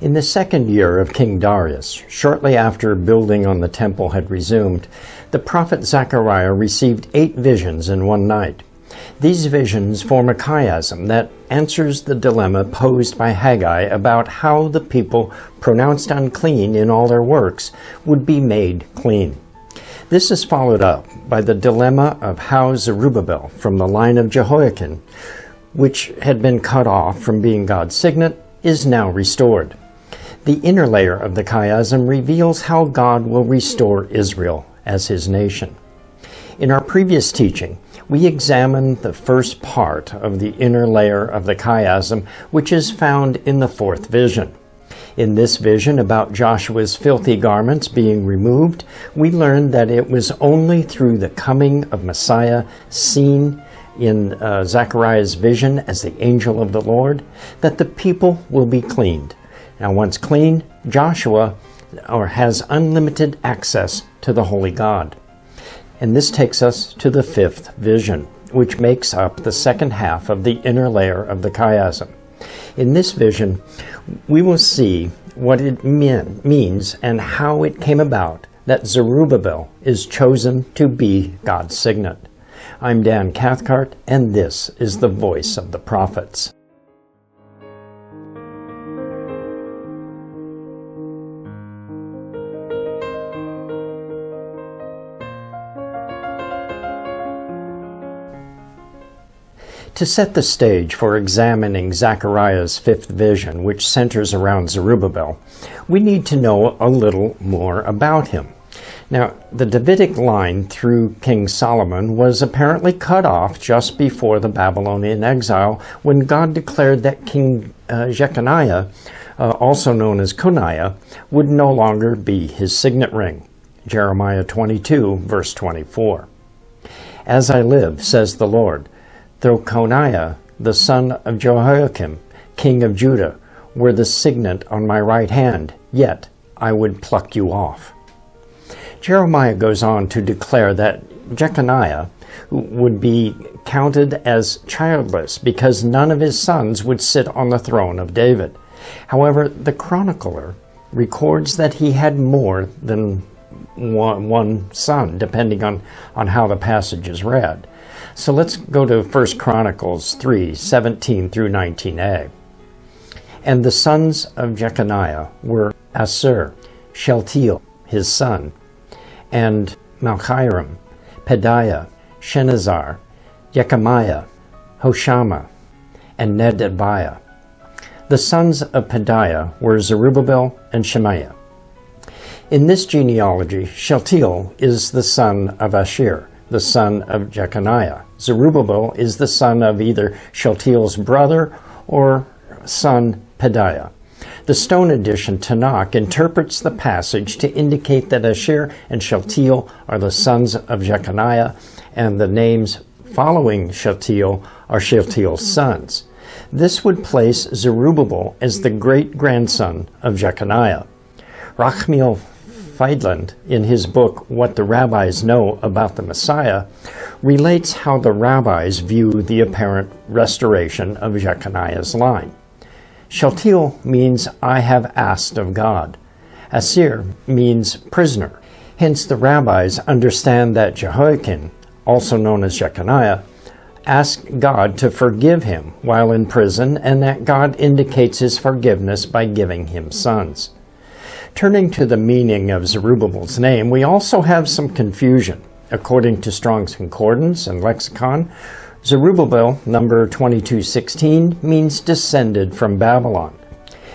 In the second year of King Darius, shortly after building on the temple had resumed, the prophet Zechariah received 8 visions in one night. These visions form a chiasm that answers the dilemma posed by Haggai about how the people pronounced unclean in all their works would be made clean. This is followed up by the dilemma of how Zerubbabel, from the line of Jehoiachin, which had been cut off from being God's signet, is now restored. The inner layer of the chiasm reveals how God will restore Israel as his nation. In our previous teaching, we examined the first part of the inner layer of the chiasm, which is found in the 4th vision. In this vision about Joshua's filthy garments being removed, we learned that it was only through the coming of Messiah, seen in Zechariah's vision as the angel of the Lord, that the people will be cleaned. Now, once clean, Joshua has unlimited access to the holy God. And this takes us to the 5th vision, which makes up the second half of the inner layer of the chiasm. In this vision, we will see what it means and how it came about that Zerubbabel is chosen to be God's signet. I'm Dan Cathcart, and this is the Voice of the Prophets. To set the stage for examining Zechariah's 5th vision, which centers around Zerubbabel, we need to know a little more about him. Now, the Davidic line through King Solomon was apparently cut off just before the Babylonian exile, when God declared that King Jeconiah, also known as Coniah, would no longer be his signet ring. Jeremiah 22, verse 24. "As I live, says the Lord, though Coniah, the son of Jehoiachin, king of Judah, were the signet on my right hand, yet I would pluck you off." Jeremiah goes on to declare that Jeconiah would be counted as childless because none of his sons would sit on the throne of David. However, the chronicler records that he had more than one son, depending on how the passage is read. So let's go to 1 Chronicles 3, 17 through 19a. "And the sons of Jeconiah were Assur, Shealtiel, his son, and Malchiram, Pedaiah, Shenazar, Yechemiah, Hoshama, and Nedabiah. The sons of Pedaiah were Zerubbabel and Shemaiah. In this genealogy, Shealtiel is the son of Ashir, the son of Jeconiah. Zerubbabel is the son of either Shealtiel's brother or son Pedaiah. The Stone edition Tanakh interprets the passage to indicate that Ashir and Shealtiel are the sons of Jeconiah, and the names following Shealtiel are Shealtiel's sons. This would place Zerubbabel as the great-grandson of Jeconiah. Rachmiel Feidland, in his book What the Rabbis Know About the Messiah, relates how the rabbis view the apparent restoration of Jeconiah's line. Shealtiel means I have asked of God. Assir means prisoner. Hence the rabbis understand that Jehoiachin, also known as Jeconiah, asked God to forgive him while in prison, and that God indicates his forgiveness by giving him sons. Turning to the meaning of Zerubbabel's name, we also have some confusion. According to Strong's Concordance and Lexicon, Zerubbabel, number 2216, means descended from Babylon.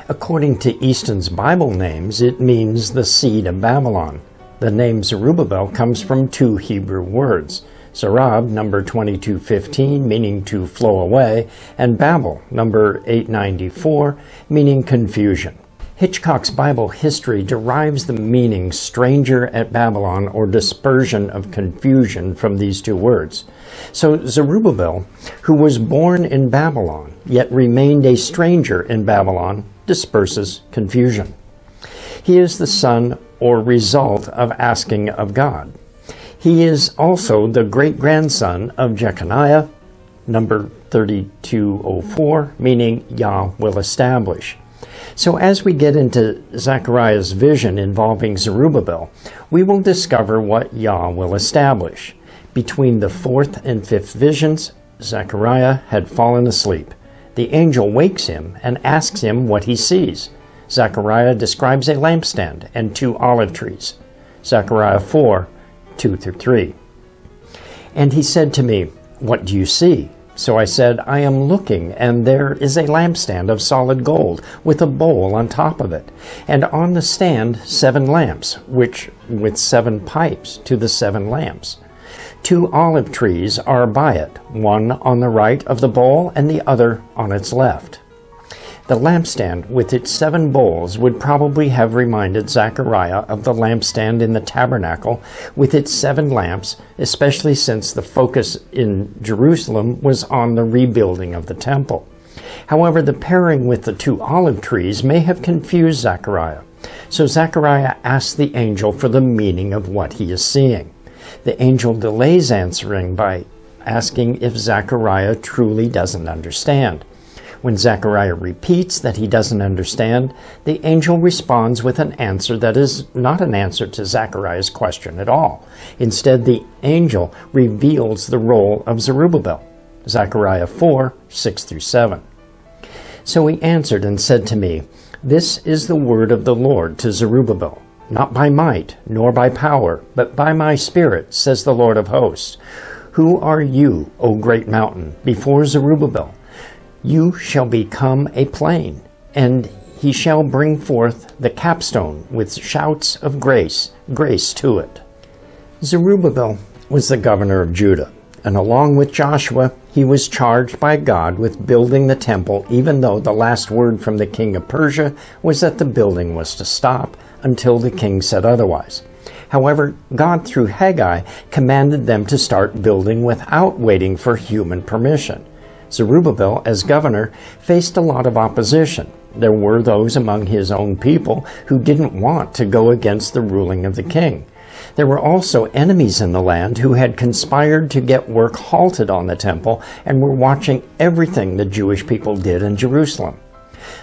According to Easton's Bible names, it means the seed of Babylon. The name Zerubbabel comes from 2 Hebrew words, Zerub, number 2215, meaning to flow away, and Babel, number 894, meaning confusion. Hitchcock's Bible history derives the meaning stranger at Babylon or dispersion of confusion from these 2 words. So Zerubbabel, who was born in Babylon, yet remained a stranger in Babylon, disperses confusion. He is the son or result of asking of God. He is also the great-grandson of Jeconiah, number 3204, meaning Yah will establish. So as we get into Zechariah's vision involving Zerubbabel, we will discover what Yah will establish. Between the fourth and fifth visions, Zechariah had fallen asleep. The angel wakes him and asks him what he sees. Zechariah describes a lampstand and 2 olive trees. Zechariah 4, 2-3. And he said to me, "What do you see?" So I said, "I am looking, and there is a lampstand of solid gold, with a bowl on top of it, and on the stand 7 lamps, which with 7 pipes to the 7 lamps. 2 olive trees are by it, one on the right of the bowl, and the other on its left." The lampstand with its 7 bowls would probably have reminded Zechariah of the lampstand in the tabernacle with its 7 lamps, especially since the focus in Jerusalem was on the rebuilding of the temple. However, the pairing with the 2 olive trees may have confused Zechariah. So Zechariah asks the angel for the meaning of what he is seeing. The angel delays answering by asking if Zechariah truly doesn't understand. When Zechariah repeats that he doesn't understand, the angel responds with an answer that is not an answer to Zechariah's question at all. Instead, the angel reveals the role of Zerubbabel. Zechariah 4, 6-7. So he answered and said to me, "This is the word of the Lord to Zerubbabel. Not by might, nor by power, but by my Spirit, says the Lord of hosts. Who are you, O great mountain, before Zerubbabel? You shall become a plain, and he shall bring forth the capstone with shouts of grace to it." Zerubbabel was the governor of Judah, and along with Joshua, he was charged by God with building the temple, even though the last word from the king of Persia was that the building was to stop until the king said otherwise. However, God, through Haggai, commanded them to start building without waiting for human permission. Zerubbabel, as governor, faced a lot of opposition. There were those among his own people who didn't want to go against the ruling of the king. There were also enemies in the land who had conspired to get work halted on the temple and were watching everything the Jewish people did in Jerusalem.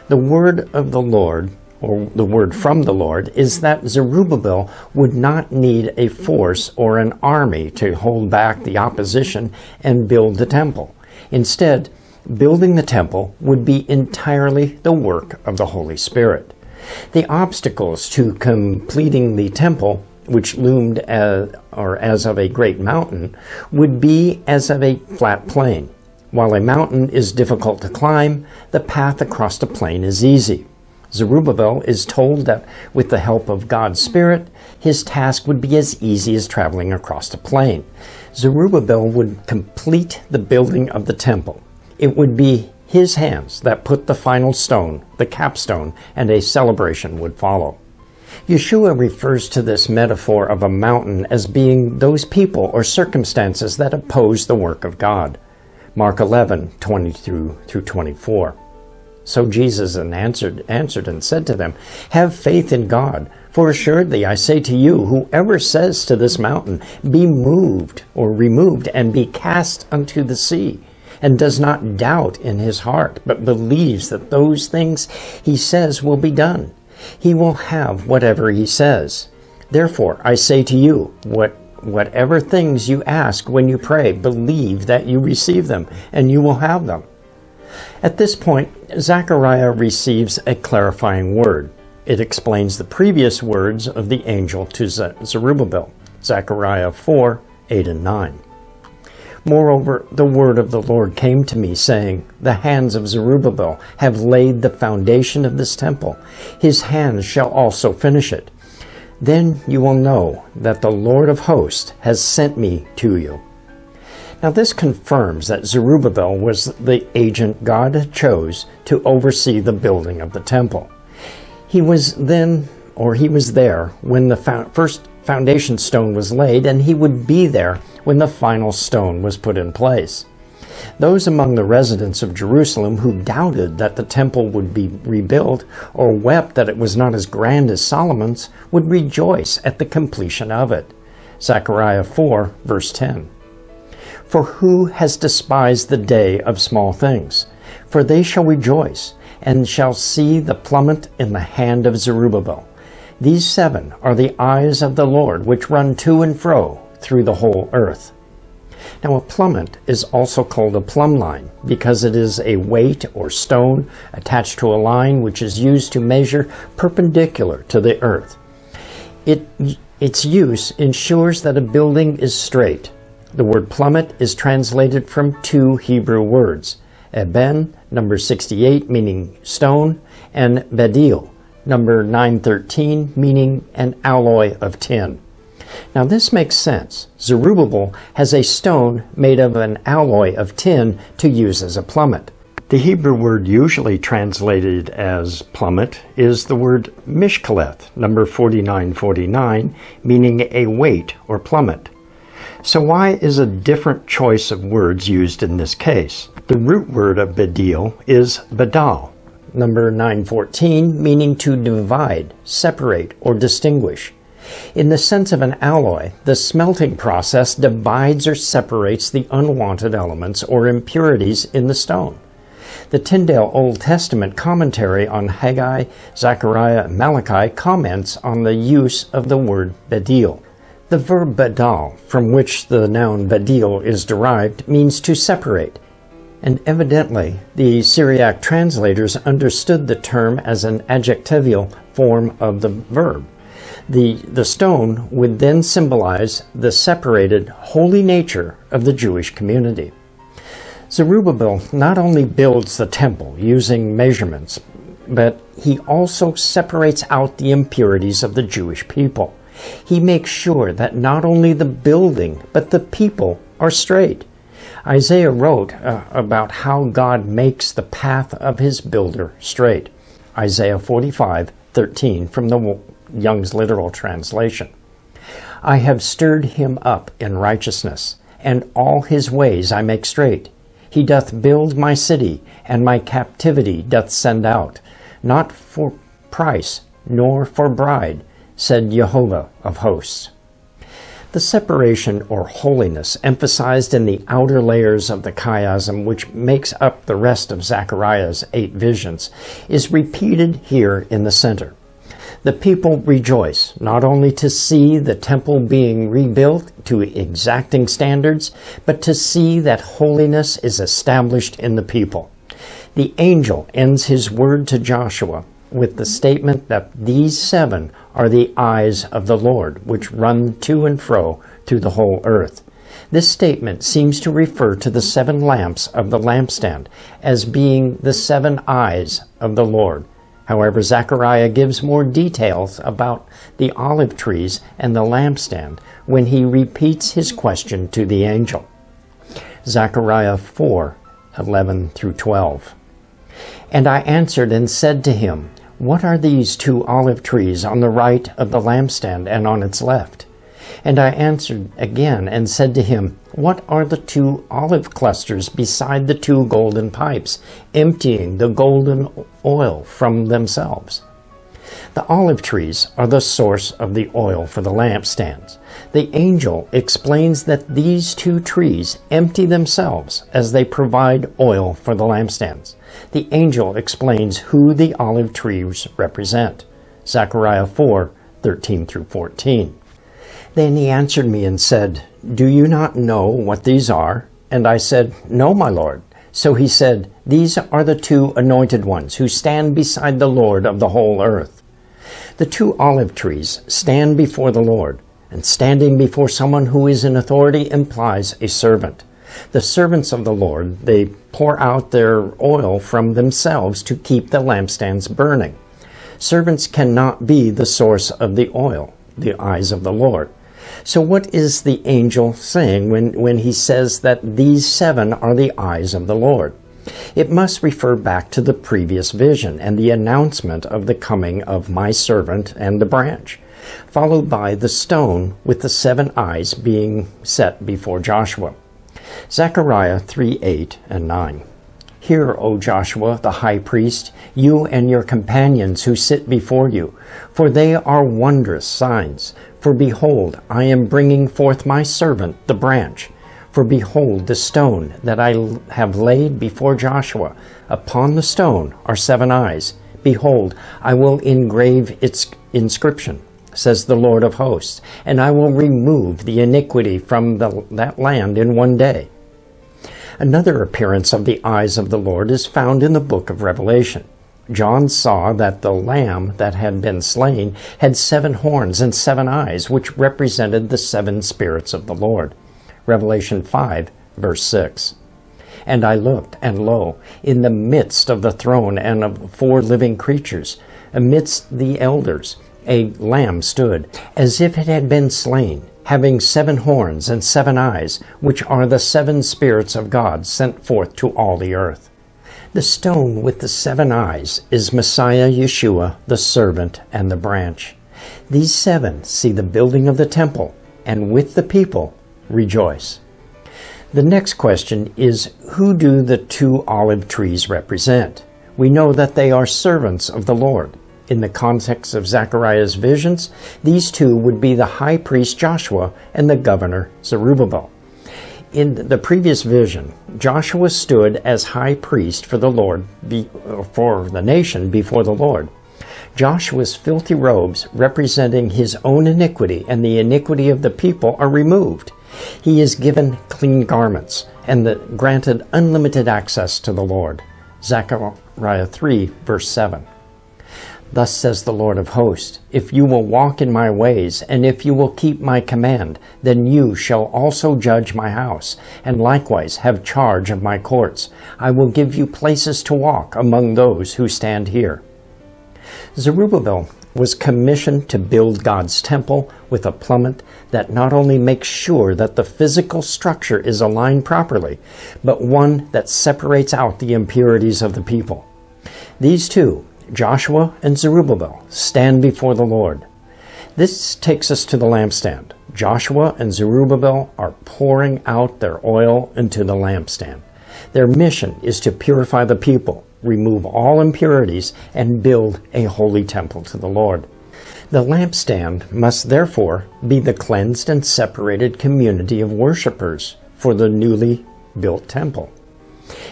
The word of the Lord, or the word from the Lord, is that Zerubbabel would not need a force or an army to hold back the opposition and build the temple. Instead, building the temple would be entirely the work of the Holy Spirit. The obstacles to completing the temple, which loomed as of a great mountain, would be as of a flat plain. While a mountain is difficult to climb, the path across a plain is easy. Zerubbabel is told that with the help of God's Spirit, his task would be as easy as traveling across a plain. Zerubbabel would complete the building of the temple. It would be his hands that put the final stone, the capstone, and a celebration would follow. Yeshua refers to this metaphor of a mountain as being those people or circumstances that oppose the work of God. Mark 11, 20-24. So Jesus answered and said to them, "Have faith in God, for assuredly I say to you, whoever says to this mountain, be moved or removed and be cast unto the sea, and does not doubt in his heart, but believes that those things he says will be done, he will have whatever he says. Therefore I say to you, whatever things you ask when you pray, believe that you receive them, and you will have them." At this point, Zechariah receives a clarifying word. It explains the previous words of the angel to Zerubbabel, Zechariah 4, 8-9. "Moreover, the word of the Lord came to me, saying, The hands of Zerubbabel have laid the foundation of this temple. His hands shall also finish it. Then you will know that the Lord of hosts has sent me to you." Now this confirms that Zerubbabel was the agent God chose to oversee the building of the temple. He was there when the first foundation stone was laid, and he would be there when the final stone was put in place. Those among the residents of Jerusalem who doubted that the temple would be rebuilt or wept that it was not as grand as Solomon's would rejoice at the completion of it. Zechariah 4, verse 10. "For who has despised the day of small things? For they shall rejoice, and shall see the plummet in the hand of Zerubbabel. These 7 are the eyes of the Lord, which run to and fro through the whole earth. Now a plummet is also called a plumb line because it is a weight or stone attached to a line which is used to measure perpendicular to the earth. Its use ensures that a building is straight. The word plummet is translated from 2 Hebrew words, eben, number 68, meaning stone, and bedil, number 913, meaning an alloy of tin. Now this makes sense. Zerubbabel has a stone made of an alloy of tin to use as a plummet. The Hebrew word usually translated as plummet is the word mishkaleth, number 4949, meaning a weight or plummet. So why is a different choice of words used in this case? The root word of bedil is bedal, number 914, meaning to divide, separate, or distinguish. In the sense of an alloy, the smelting process divides or separates the unwanted elements or impurities in the stone. The Tyndale Old Testament commentary on Haggai, Zechariah, and Malachi comments on the use of the word bedil. The verb bedal, from which the noun bedil is derived, means to separate, and evidently the Syriac translators understood the term as an adjectival form of the verb. The stone would then symbolize the separated, holy nature of the Jewish community. Zerubbabel not only builds the temple using measurements, but he also separates out the impurities of the Jewish people. He makes sure that not only the building, but the people are straight. Isaiah wrote about how God makes the path of his builder straight. Isaiah 45:13 from the Young's Literal Translation. I have stirred him up in righteousness, and all his ways I make straight. He doth build my city, and my captivity doth send out, not for price, nor for bride, said Jehovah of hosts. The separation or holiness emphasized in the outer layers of the chiasm, which makes up the rest of Zechariah's 8 visions, is repeated here in the center. The people rejoice not only to see the temple being rebuilt to exacting standards, but to see that holiness is established in the people. The angel ends his word to Joshua with the statement that these 7 are the eyes of the Lord, which run to and fro through the whole earth. This statement seems to refer to the 7 lamps of the lampstand as being the 7 eyes of the Lord. However, Zechariah gives more details about the olive trees and the lampstand when he repeats his question to the angel. Zechariah 4:11 through 12. And I answered and said to him, What are these 2 olive trees on the right of the lampstand and on its left? And I answered again and said to him, What are the 2 olive clusters beside the 2 golden pipes, emptying the golden oil from themselves? The olive trees are the source of the oil for the lampstands. The angel explains that these 2 trees empty themselves as they provide oil for the lampstands. The angel explains who the olive trees represent. Zechariah 4:13 through 14. Then he answered me and said, Do you not know what these are? And I said, No, my Lord. So he said, These are the 2 anointed ones who stand beside the Lord of the whole earth. The 2 olive trees stand before the Lord, and standing before someone who is in authority implies a servant. The servants of the Lord, they pour out their oil from themselves to keep the lampstands burning. Servants cannot be the source of the oil, the eyes of the Lord. So what is the angel saying when he says that these 7 are the eyes of the Lord? It must refer back to the previous vision and the announcement of the coming of my servant and the branch, followed by the stone with the 7 eyes being set before Joshua. Zechariah 3:8 and 9. Hear, O Joshua, the high priest, you and your companions who sit before you, for they are wondrous signs. For behold, I am bringing forth my servant, the branch. For behold, the stone that I have laid before Joshua, upon the stone are 7 eyes. Behold, I will engrave its inscription, says the Lord of hosts, and I will remove the iniquity from that land in one day. Another appearance of the eyes of the Lord is found in the book of Revelation. John saw that the lamb that had been slain had 7 horns and 7 eyes, which represented the 7 spirits of the Lord. Revelation 5, verse 6. And I looked, and lo, in the midst of the throne and of 4 living creatures, amidst the elders, a lamb stood, as if it had been slain, having 7 horns and 7 eyes, which are the 7 spirits of God sent forth to all the earth. The stone with the 7 eyes is Messiah Yeshua, the servant and the branch. These 7 see the building of the temple, and with the people rejoice. The next question is, who do the 2 olive trees represent? We know that they are servants of the Lord. In the context of Zechariah's visions, these 2 would be the high priest Joshua and the governor Zerubbabel. In the previous vision, Joshua stood as high priest for the Lord, for the nation before the Lord. Joshua's filthy robes, representing his own iniquity and the iniquity of the people, are removed. He is given clean garments and granted unlimited access to the Lord. Zechariah 3, verse 7. Thus says the Lord of hosts, if you will walk in my ways, and if you will keep my command, then you shall also judge my house, and likewise have charge of my courts. I will give you places to walk among those who stand here. Zerubbabel was commissioned to build God's temple with a plummet that not only makes sure that the physical structure is aligned properly, but one that separates out the impurities of the people. These 2, Joshua and Zerubbabel, stand before the Lord. This takes us to the lampstand. Joshua and Zerubbabel are pouring out their oil into the lampstand. Their mission is to purify the people, remove all impurities, and build a holy temple to the Lord. The lampstand must therefore be the cleansed and separated community of worshipers for the newly built temple.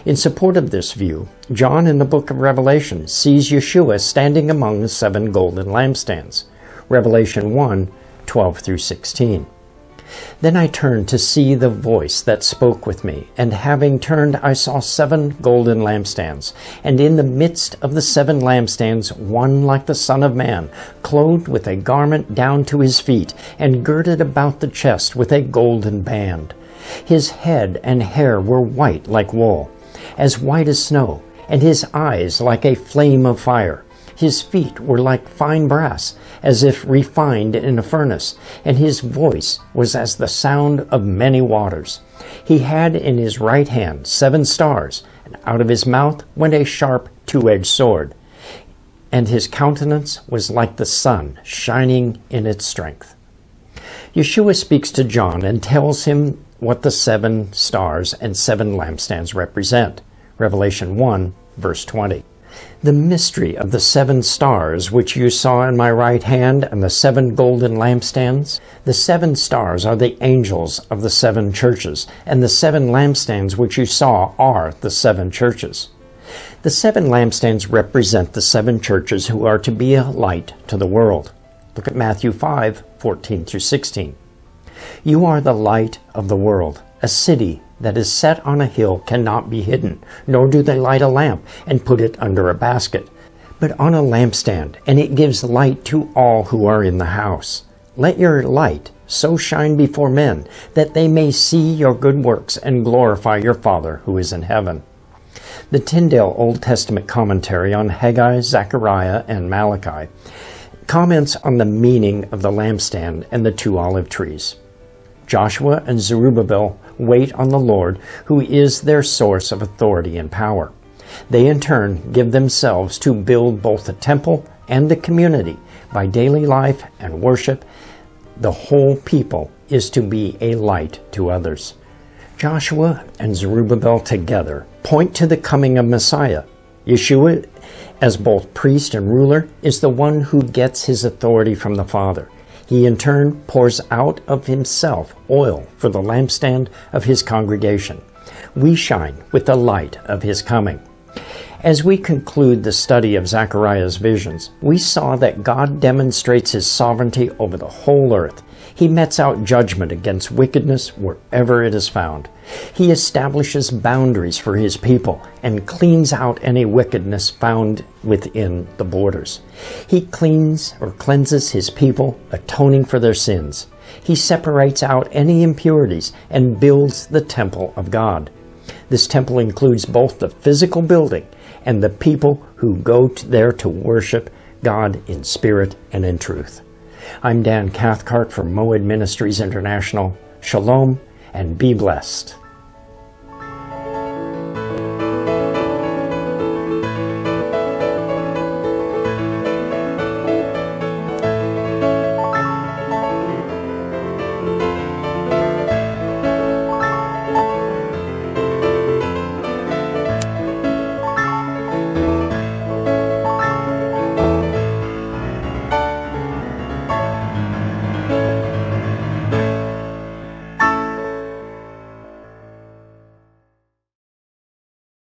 In support of this view, John in the book of Revelation sees Yeshua standing among the 7 golden lampstands. Revelation 1, 12 through 16. Then I turned to see the voice that spoke with me, and having turned I saw 7 golden lampstands, and in the midst of the 7 lampstands one like the Son of Man, clothed with a garment down to his feet, and girded about the chest with a golden band. His head and hair were white like wool, as white as snow, and his eyes like a flame of fire. His feet were like fine brass, as if refined in a furnace, and his voice was as the sound of many waters. He had in his right hand 7 stars, and out of his mouth went a sharp 2-edged sword. And his countenance was like the sun, shining in its strength. Yeshua speaks to John and tells him what the 7 stars and 7 lampstands represent. Revelation 1, verse 20. The mystery of the 7 stars which you saw in my right hand and the 7 golden lampstands. The 7 stars are the angels of the 7 churches, and the 7 lampstands which you saw are the 7 churches. The 7 lampstands represent the 7 churches who are to be a light to the world. Look at Matthew 5, 14 through 16. You are the light of the world. A city that is set on a hill cannot be hidden, nor do they light a lamp and put it under a basket, but on a lampstand, and it gives light to all who are in the house. Let your light so shine before men, that they may see your good works and glorify your Father who is in heaven. The Tyndale Old Testament commentary on Haggai, Zechariah, and Malachi comments on the meaning of the lampstand and the 2 olive trees. Joshua and Zerubbabel wait on the Lord, who is their source of authority and power. They in turn give themselves to build both the temple and the community by daily life and worship. The whole people is to be a light to others. Joshua and Zerubbabel together point to the coming of Messiah. Yeshua, as both priest and ruler, is the one who gets his authority from the Father. He in turn pours out of himself oil for the lampstand of his congregation. We shine with the light of his coming. As we conclude the study of Zechariah's visions, we saw that God demonstrates his sovereignty over the whole earth. He metes out judgment against wickedness wherever it is found. He establishes boundaries for his people and cleans out any wickedness found within the borders. He cleanses his people, atoning for their sins. He separates out any impurities and builds the temple of God. This temple includes both the physical building and the people who go there to worship God in spirit and in truth. I'm Dan Cathcart from Moed Ministries International. Shalom and be blessed.